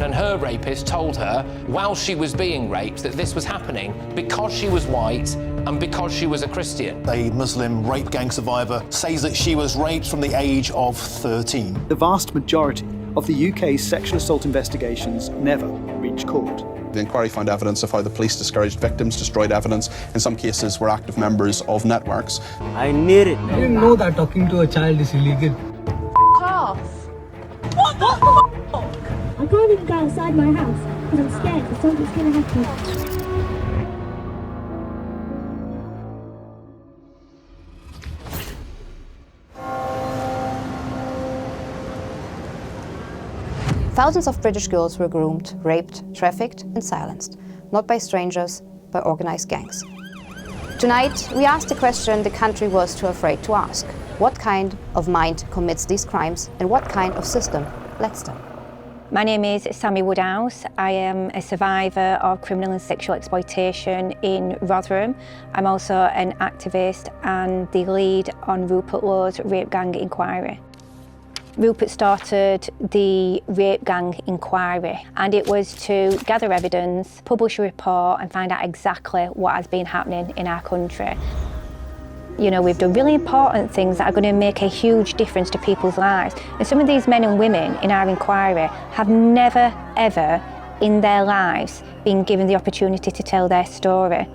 and her rapist told her, while she was being raped, that this was happening because she was white and because she was a Christian. A Muslim rape gang survivor says that she was raped from the age of 13. The vast majority of the UK's sexual assault investigations never reach court. The inquiry found evidence of how the police discouraged victims, destroyed evidence, in some cases were active members of networks. I need it. I didn't know that talking to a child is illegal. Off. What the fuck? I can't even go outside my house because I'm scared that something's going to happen. Thousands of British girls were groomed, raped, trafficked and silenced, not by strangers, by organised gangs. Tonight, we asked the question the country was too afraid to ask. What kind of mind commits these crimes and what kind of system lets them? My name is Sammy Woodhouse. I am a survivor of criminal and sexual exploitation in Rotherham. I'm also an activist and the lead on Rupert Lowe's rape gang inquiry. Rupert started the rape gang inquiry and it was to gather evidence, publish a report and find out exactly what has been happening in our country. You know, we've done really important things that are going to make a huge difference to people's lives. And some of these men and women in our inquiry have never, ever in their lives been given the opportunity to tell their story.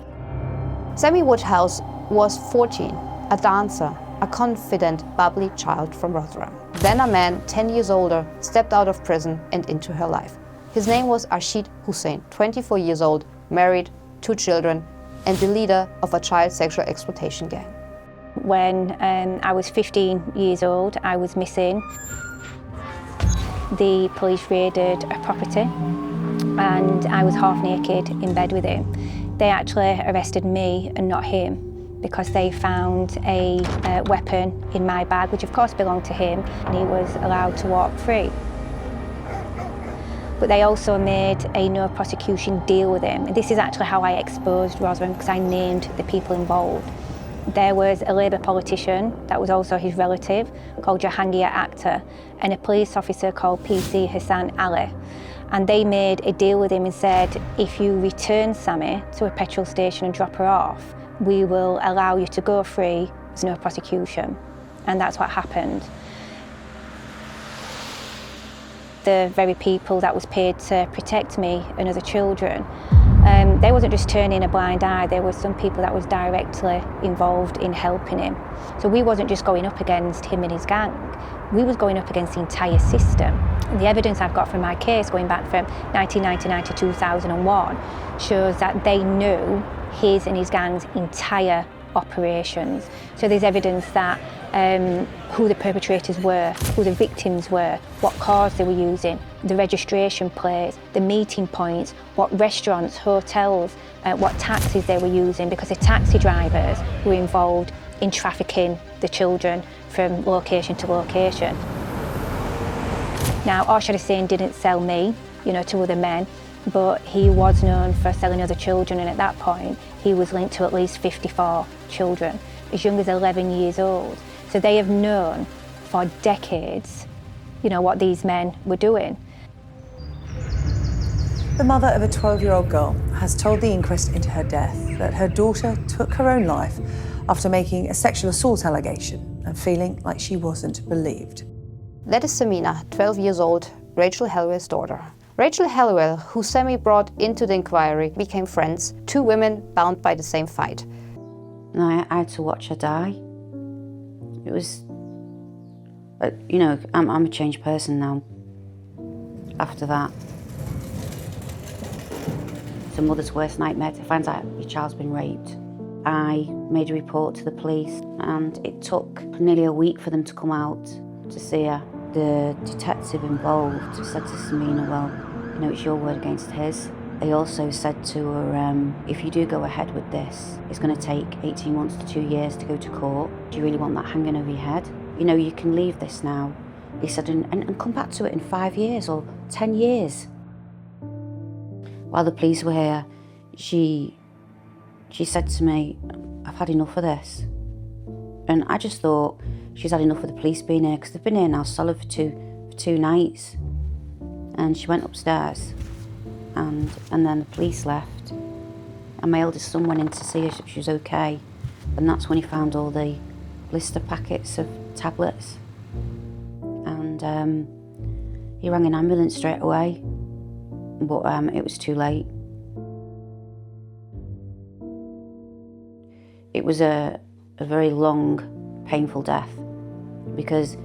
Sammy Woodhouse was 14, a dancer, a confident, bubbly child from Rotherham. Then a man 10 years older stepped out of prison and into her life. His name was Rashid Hussain, 24 years old, married, 2 children, and the leader of a child sexual exploitation gang. When I was 15 years old, I was missing. The police raided a property and I was half naked in bed with him. They actually arrested me and not him because they found a weapon in my bag, which of course belonged to him, and he was allowed to walk free. But they also made a no prosecution deal with him. And this is actually how I exposed Rotherham, because I named the people involved. There was a Labour politician that was also his relative called Jahangir Akhtar and a police officer called PC Hassan Ali. And they made a deal with him and said, if you return Sammy to a petrol station and drop her off, we will allow you to go free, there's no prosecution. And that's what happened. The very people that was paid to protect me and other children, they wasn't just turning a blind eye, there were some people that was directly involved in helping him. So we wasn't just going up against him and his gang, we was going up against the entire system. And the evidence I've got from my case going back from 1999 to 2001 shows that they knew his and his gang's entire operations. So there's evidence that who the perpetrators were, who the victims were, what cars they were using, the registration plates, the meeting points, what restaurants, hotels, what taxis they were using, because the taxi drivers were involved in trafficking the children from location to location. Now, Arshad Hussain didn't sell me, you know, to other men, but he was known for selling other children, and at that point he was linked to at least 54 children, as young as 11 years old. So they have known for decades, you know, what these men were doing. The mother of a 12-year-old girl has told the inquest into her death that her daughter took her own life after making a sexual assault allegation and feeling like she wasn't believed. That is Samina, 12 years old, Rachel Hallowell's daughter. Rachel Hallowell, who Sammy brought into the inquiry, became friends, 2 women bound by the same fight. And I had to watch her die. It was, you know, I'm a changed person now after that. It's a mother's worst nightmare to find out your child's been raped. I made a report to the police and it took nearly a week for them to come out to see her. The detective involved said to Samina, well, you know, it's your word against his. They also said to her, if you do go ahead with this, it's going to take 18 months to 2 years to go to court. Do you really want that hanging over your head? You know, you can leave this now. He said, and come back to it in 5 years or 10 years. While the police were here, she said to me, I've had enough of this. And I just thought, she's had enough of the police being here, because they've been here now solid for two nights. And she went upstairs, and then the police left, and my eldest son went in to see if she was okay, and that's when he found all the blister packets of tablets. And he rang an ambulance straight away, but it was too late. It was a very long, painful death, because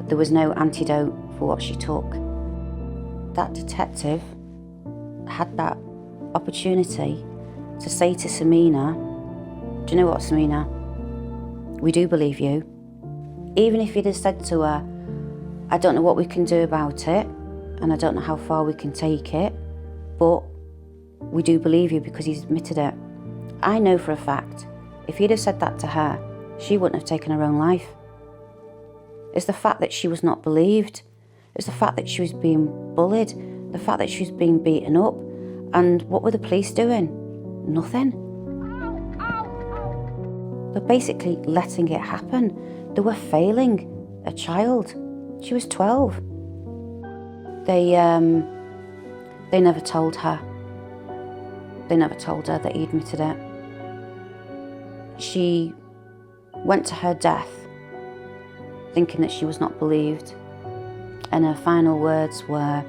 there was no antidote for what she took. That detective had that opportunity to say to Samina, do you know what, Samina? We do believe you. Even if he'd have said to her, I don't know what we can do about it, and I don't know how far we can take it, but we do believe you because he's admitted it. I know for a fact, if he'd have said that to her, she wouldn't have taken her own life. It's the fact that she was not believed. It's the fact that she was being bullied, the fact that she was being beaten up. And what were the police doing? Nothing. They're basically letting it happen. They were failing a child. She was 12. They never told her. They never told her that he admitted it. She went to her death thinking that she was not believed, and her final words were,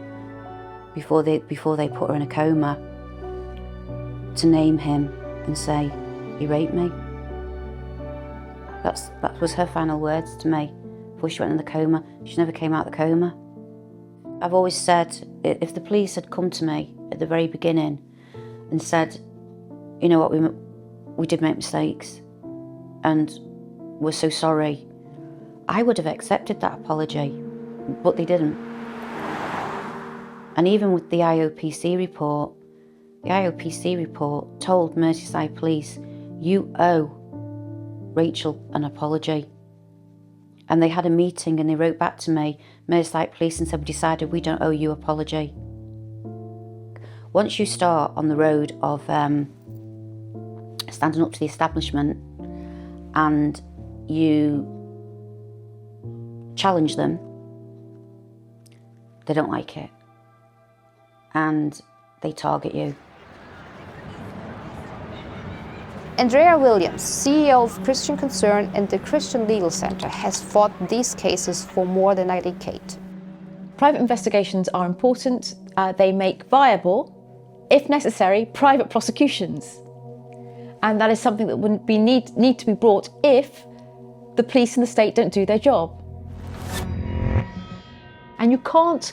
before they put her in a coma, to name him and say, he raped me. That was her final words to me before she went in the coma. She never came out of the coma. I've always said, if the police had come to me at the very beginning and said, you know what, we did make mistakes and we're so sorry, I would have accepted that apology, but they didn't. And even with the IOPC report told Merseyside Police, you owe Rachel an apology. And they had a meeting and they wrote back to me, Merseyside Police, and said, we decided we don't owe you an apology. Once you start on the road of standing up to the establishment and you challenge them, they don't like it. And they target you. Andrea Williams, CEO of Christian Concern and the Christian Legal Center, has fought these cases for more than a decade. Private investigations are important. They make viable, if necessary, private prosecutions. And that is something that wouldn't need to be brought if the police and the state don't do their job. And you can't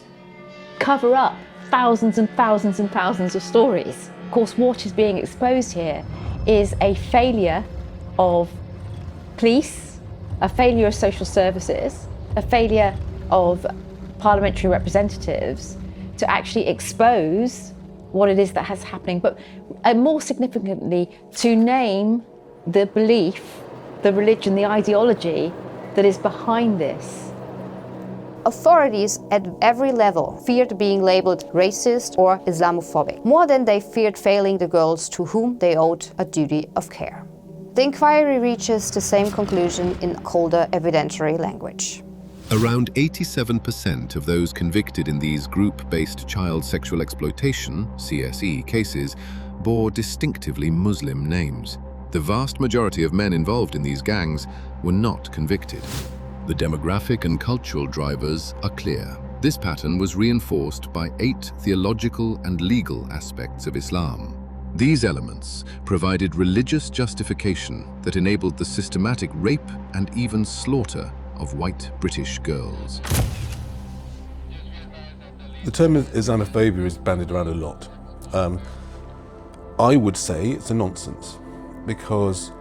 cover up thousands and thousands and thousands of stories. Of course, what is being exposed here is a failure of police, a failure of social services, a failure of parliamentary representatives to actually expose what it is that has happening, but more significantly, to name the belief, the religion, the ideology that is behind this. Authorities at every level feared being labeled racist or Islamophobic, more than they feared failing the girls to whom they owed a duty of care. The inquiry reaches the same conclusion in colder evidentiary language. Around 87% of those convicted in these group-based child sexual exploitation (CSE) cases bore distinctively Muslim names. The vast majority of men involved in these gangs were not convicted. The demographic and cultural drivers are clear. This pattern was reinforced by 8 theological and legal aspects of Islam. These elements provided religious justification that enabled the systematic rape and even slaughter of white British girls. The term Islamophobia is bandied around a lot. I would say it's a nonsense, because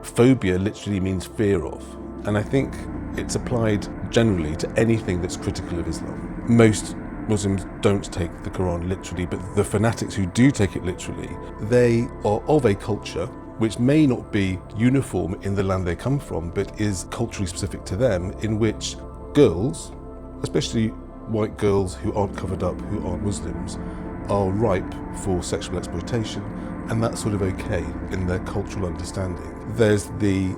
phobia literally means fear of. And I think it's applied generally to anything that's critical of Islam. Most Muslims don't take the Quran literally, but the fanatics who do take it literally, they are of a culture which may not be uniform in the land they come from, but is culturally specific to them, in which girls, especially white girls who aren't covered up, who aren't Muslims, are ripe for sexual exploitation, and that's sort of okay in their cultural understanding. There's the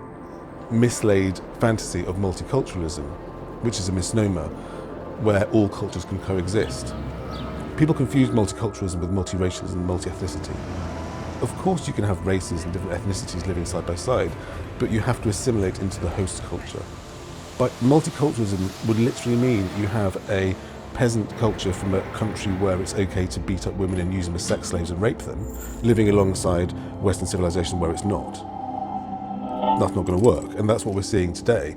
mislaid fantasy of multiculturalism, which is a misnomer, where all cultures can coexist. People confuse multiculturalism with multiracialism and multi-ethnicity. Of course you can have races and different ethnicities living side by side, but you have to assimilate into the host culture. But multiculturalism would literally mean you have a peasant culture from a country where it's okay to beat up women and use them as sex slaves and rape them, living alongside Western civilization where it's not. That's not going to work, and that's what we're seeing today.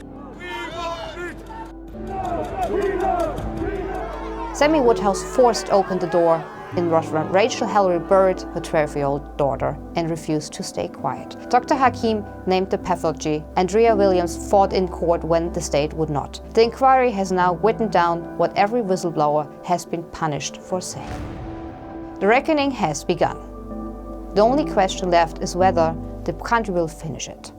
Sammy Woodhouse forced open the door in Rotherham. Rachel Hallory buried her 12-year-old daughter and refused to stay quiet. Dr. Hakim named the pathology. Andrea Williams fought in court when the state would not. The inquiry has now written down what every whistleblower has been punished for saying. The reckoning has begun. The only question left is whether the country will finish it.